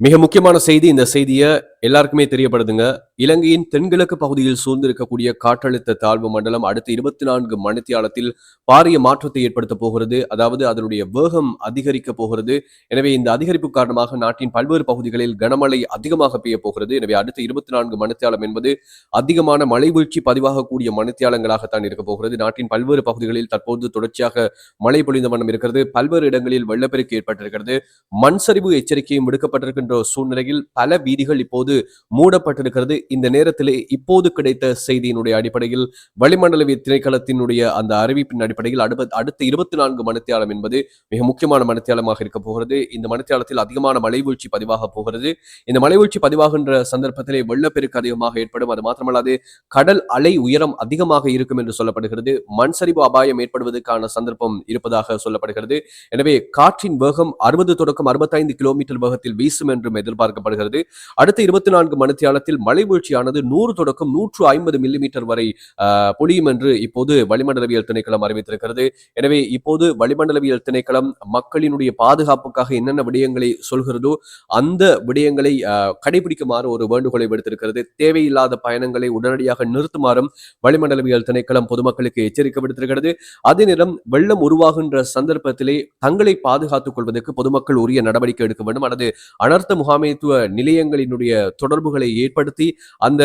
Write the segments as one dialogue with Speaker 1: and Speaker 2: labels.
Speaker 1: மிக முக்கியமான செய்தி. இந்த செய்திய எல்லாருக்குமே தெரியப்படுதுங்க. இலங்கையின் தென்கிழக்கு பகுதியில் சூழ்ந்திருக்கக்கூடிய காற்றழுத்த தாழ்வு மண்டலம் அடுத்த 24 மணித்தியாலத்தில் பாரிய மாற்றத்தை ஏற்படுத்தப் போகிறது. அதாவது அதனுடைய வேகம் அதிகரிக்கப் போகிறது. எனவே இந்த அதிகரிப்பு காரணமாக நாட்டின் பல்வேறு பகுதிகளில் கனமழை அதிகமாக பெய்யப் போகிறது. எனவே அடுத்த 24 மணித்தியாலம் என்பது அதிகமான மழை வீழ்ச்சி பதிவாகக்கூடிய மணித்தியாலங்களாகத்தான் இருக்கப் போகிறது. நாட்டின் பல்வேறு பகுதிகளில் தற்போது தொடர்ச்சியாக மழை பொழிந்த வண்ணம் இருக்கிறது. பல்வேறு இடங்களில் வெள்ளப்பெருக்கு ஏற்பட்டிருக்கிறது. மண் சரிவு எச்சரிக்கையும் விடுக்கப்பட்டிருக்கின்ற சூழ்நிலையில் பல வீதிகள் இப்போது மூடப்பட்டிருக்கிறது. இந்த நேரத்திலே இப்போது கிடைத்த செய்தியினுடைய அடிப்படையில் வளிமண்டலவியல் திணைக்களத்தினுடைய அந்த அறிவிப்பின் அடிப்படையில் அடுத்த 24 மணித்தியாலம் என்பது மிக முக்கியமான மணித்தியாலமாக இருக்க போகிறது. இந்த மணித்தியாலத்தில் அதிகமான மழை வீழ்ச்சி பதிவாக போகிறது. இந்த மழை வீழ்ச்சி பதிவாகின்ற சந்தர்ப்பத்திலே வெள்ளப்பெருக்கு அதிகமாக ஏற்படும். அது மாத்திரமல்லாது கடல் அலை உயரம் அதிகமாக இருக்கும் என்று சொல்லப்படுகிறது. மண் சரிவு அபாயம் ஏற்படுவதற்கான சந்தர்ப்பம் இருப்பதாக சொல்லப்படுகிறது. எனவே காற்றின் வேகம் 60 தொடக்கம் 65 கிலோமீட்டர் வேகத்தில் வீசும் என்றும் எதிர்பார்க்கப்படுகிறது. அடுத்த 24 மணித்தியாலத்தில் மழை வீழ்ச்சியானது 100 தொடக்கம் 150 மில்லிமீட்டர் வரை பொழியும் என்று இப்போது வளிமண்டலவியல் திணைக்களம் அறிவித்திருக்கிறது. எனவே இப்போது வளிமண்டலவியல் திணைக்களம் மக்களினுடைய பாதுகாப்புக்காக என்னென்ன விடயங்களை சொல்கிறதோ அந்த விடயங்களை கடைபிடிக்குமாறு ஒரு வேண்டுகோளை விடுத்திருக்கிறது. தேவையில்லாத பயணங்களை உடனடியாக நிறுத்துமாறும் வளிமண்டலவியல் திணைக்களம் பொதுமக்களுக்கு எச்சரிக்கை விடுத்திருக்கிறது. அதே நேரம் வெள்ளம் உருவாகின்ற சந்தர்ப்பத்திலே தங்களை பாதுகாத்துக் கொள்வதற்கு பொதுமக்கள் உரிய நடவடிக்கை எடுக்க வேண்டும். அல்லது அனர்த்த முகாமைத்துவ நிலையங்களினுடைய தொடர்புகளை ஏற்படுத்தி அந்த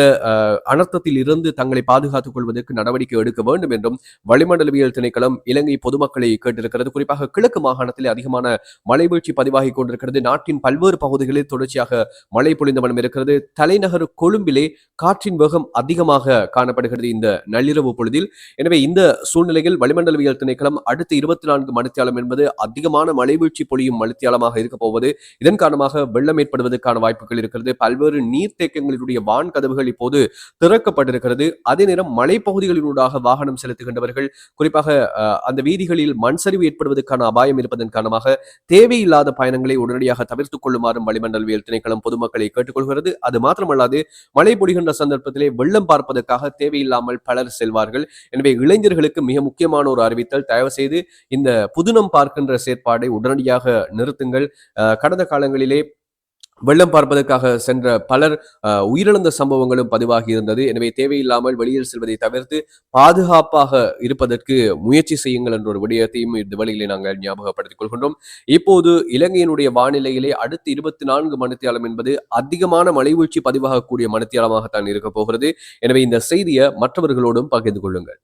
Speaker 1: அனர்த்தத்தில் இருந்து தங்களை பாதுகாத்துக் கொள்வதற்கு நடவடிக்கை எடுக்க வேண்டும் என்றும் வளிமண்டலவியல் திணைக்களம் இலங்கை பொதுமக்களை கேட்டிருக்கிறது. குறிப்பாக கிழக்கு மாகாணத்தில் அதிகமான மழை வீழ்ச்சி பதிவாகி கொண்டிருக்கிறது. நாட்டின் பல்வேறு பகுதிகளில் தொடர்ச்சியாக மழை பொழிந்த வண்ணம் இருக்கிறது. தலைநகர் கொழும்பிலே காற்றின் வேகம் அதிகமாக காணப்படுகிறது இந்த நள்ளிரவு பொழுதில். எனவே இந்த சூழ்நிலையில் வளிமண்டலவியல் திணைக்களம் அடுத்த 24 மணித்தியாலம் என்பது அதிகமான மழை வீழ்ச்சி பொழியும் மணித்தியாலமாக இருக்க போவது. இதன் காரணமாக வெள்ளம் ஏற்படுவதற்கான வாய்ப்புகள் இருக்கிறது. பல்வேறு நீர்த்தேக்கங்களினுடைய வான் கதவுகள் இப்போது திறக்கப்பட்டிருக்கிறது. அதே நேரம் மலைப்பகுதிகளினூடாக வாகனம் செலுத்துகின்றவர்கள் குறிப்பாக அந்த வீதிகளில் மண் சரிவு ஏற்படுவதற்கான அபாயம் இருப்பதன் காரணமாக தேவையில்லாத பயணங்களை உடனடியாக தவிர்த்துக் கொள்ளுமாறும் வளிமண்டலவியல் திணைக்களம் பொதுமக்களை கேட்டுக்கொள்கிறது. அது மாத்திரமல்லாது மழை பொழிகின்ற சந்தர்ப்பத்திலே வெள்ளம் பார்ப்பதற்காக தேவையில்லாமல் பலர் செல்வார்கள். எனவே இளைஞர்களுக்கு மிக முக்கியமான ஒரு அறிவித்தல், தயவு செய்து இந்த புதுனம் பார்க்கின்ற செயற்பாடை உடனடியாக நிறுத்துங்கள். கடந்த காலங்களிலே வெள்ளம் பார்ப்பதற்காக சென்ற பலர் உயிரிழந்த சம்பவங்களும் பதிவாகி இருந்தது. எனவே தேவையில்லாமல் வெளியில் செல்வதை தவிர்த்து பாதுகாப்பாக இருப்பதற்கு முயற்சி செய்யுங்கள் என்ற ஒரு விடயத்தையும் இந்த வழியிலே நாங்கள் ஞாபகப்படுத்திக் கொள்கின்றோம். இப்போது இலங்கையினுடைய வானிலையிலே அடுத்த 24 மணித்தியாலம் என்பது அதிகமான மழை வீழ்ச்சி பதிவாகக்கூடிய மணித்தியாலமாகத்தான் இருக்க போகிறது. எனவே இந்த செய்தியை மற்றவர்களோடும் பகிர்ந்து கொள்ளுங்கள்.